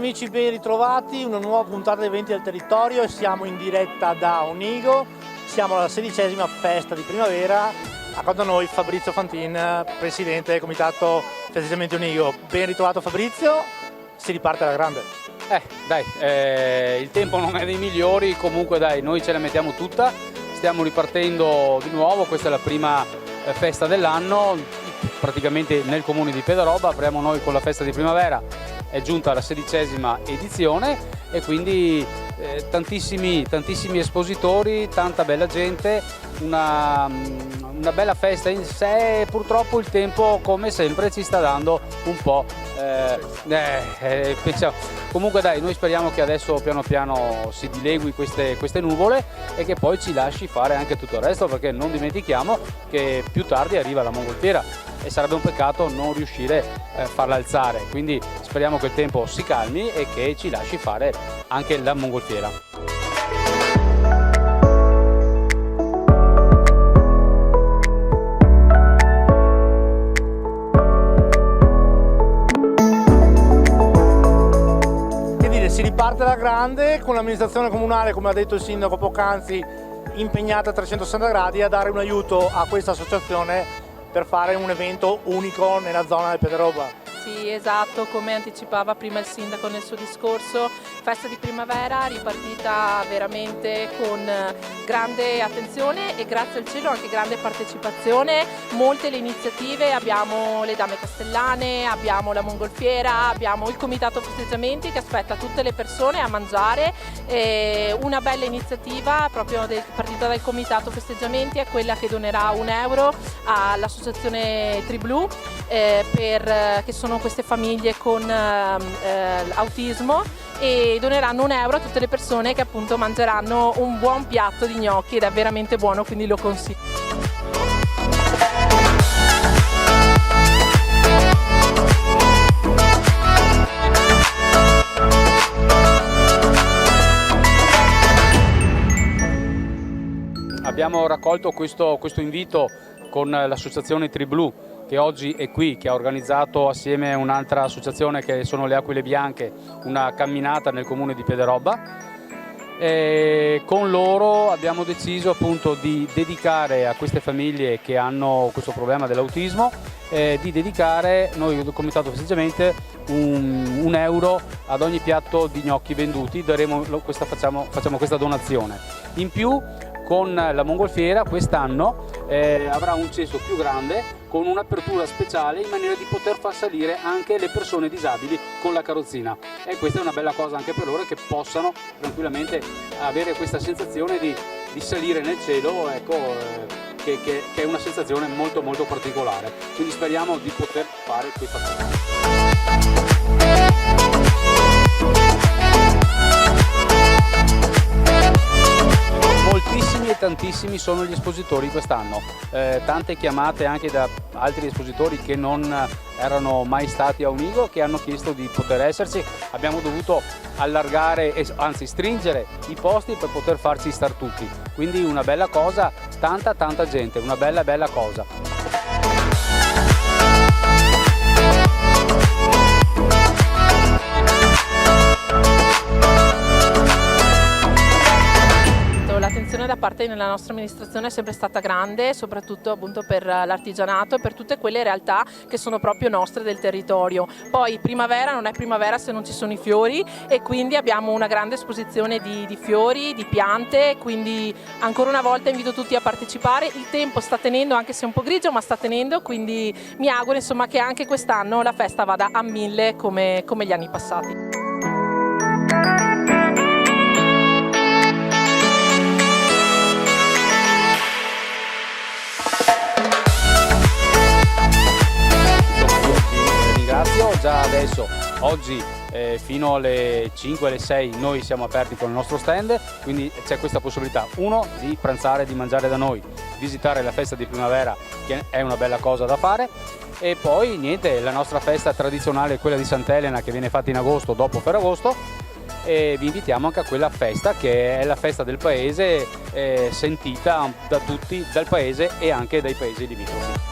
amici, ben ritrovati, una nuova puntata di Eventi del Territorio e siamo in diretta da Onigo, siamo alla 16ª festa di primavera, accanto a noi Fabrizio Fantin, presidente del comitato festeggiamenti Onigo. Ben ritrovato Fabrizio, si riparte alla grande. Il tempo non è dei migliori, comunque dai, noi ce la mettiamo tutta, stiamo ripartendo di nuovo, questa è la prima festa dell'anno, praticamente nel comune di Pedaroba, apriamo noi con la festa di primavera, è giunta la 16ª edizione e quindi tantissimi espositori, tanta bella gente, una bella festa in sé. Purtroppo il tempo come sempre ci sta dando un po', comunque dai, noi speriamo che adesso piano piano si dilegui queste nuvole e che poi ci lasci fare anche tutto il resto, perché non dimentichiamo che più tardi arriva la mongolfiera e sarebbe un peccato non riuscire a farla alzare, quindi speriamo che il tempo si calmi e che ci lasci fare anche la mongolfiera. Si riparte alla grande con l'amministrazione comunale, come ha detto il sindaco poc'anzi, impegnata a 360 gradi a dare un aiuto a questa associazione per fare un evento unico nella zona del Pedaroba. Sì, esatto, come anticipava prima il sindaco nel suo discorso, festa di primavera ripartita veramente con grande attenzione e grazie al cielo anche grande partecipazione, molte le iniziative, abbiamo le dame castellane, abbiamo la mongolfiera, abbiamo il comitato festeggiamenti che aspetta tutte le persone a mangiare, una bella iniziativa proprio partita dal comitato festeggiamenti è quella che donerà €1 all'associazione Triblu che sono queste famiglie con autismo, e doneranno €1 a tutte le persone che appunto mangeranno un buon piatto di gnocchi ed è veramente buono, quindi lo consiglio. Abbiamo raccolto questo invito con l'associazione Triblu che oggi è qui, che ha organizzato assieme a un'altra associazione che sono le Aquile Bianche una camminata nel comune di Pedaroba. E con loro abbiamo deciso appunto di dedicare a queste famiglie che hanno questo problema dell'autismo, di dedicare noi del comitato festeggiamenti €1 ad ogni piatto di gnocchi venduti. Facciamo questa donazione. In più con la mongolfiera quest'anno avrà un cesto più grande con un'apertura speciale in maniera di poter far salire anche le persone disabili con la carrozzina, e questa è una bella cosa anche per loro, che possano tranquillamente avere questa sensazione di salire nel cielo, ecco, che è una sensazione molto molto particolare, quindi speriamo di poter fare questa cosa. Moltissimi e tantissimi sono gli espositori quest'anno, tante chiamate anche da altri espositori che non erano mai stati a Onigo, che hanno chiesto di poter esserci. Abbiamo dovuto allargare, anzi stringere i posti per poter farci star tutti, quindi una bella cosa, tanta gente, una bella cosa. L'attenzione da parte della nostra amministrazione è sempre stata grande, soprattutto appunto per l'artigianato e per tutte quelle realtà che sono proprio nostre del territorio. Poi primavera non è primavera se non ci sono i fiori, e quindi abbiamo una grande esposizione di fiori, di piante, quindi ancora una volta invito tutti a partecipare. Il tempo sta tenendo, anche se è un po' grigio, ma sta tenendo, quindi mi auguro insomma che anche quest'anno la festa vada a 1000 come gli anni passati. Già adesso, oggi fino alle 5, alle 6 noi siamo aperti con il nostro stand, quindi c'è questa possibilità, uno, di pranzare, di mangiare da noi, visitare la festa di primavera, che è una bella cosa da fare, e poi niente, la nostra festa tradizionale, quella di Sant'Elena, che viene fatta in agosto, dopo Ferragosto, e vi invitiamo anche a quella festa che è la festa del paese, sentita da tutti, dal paese e anche dai paesi limitrofi.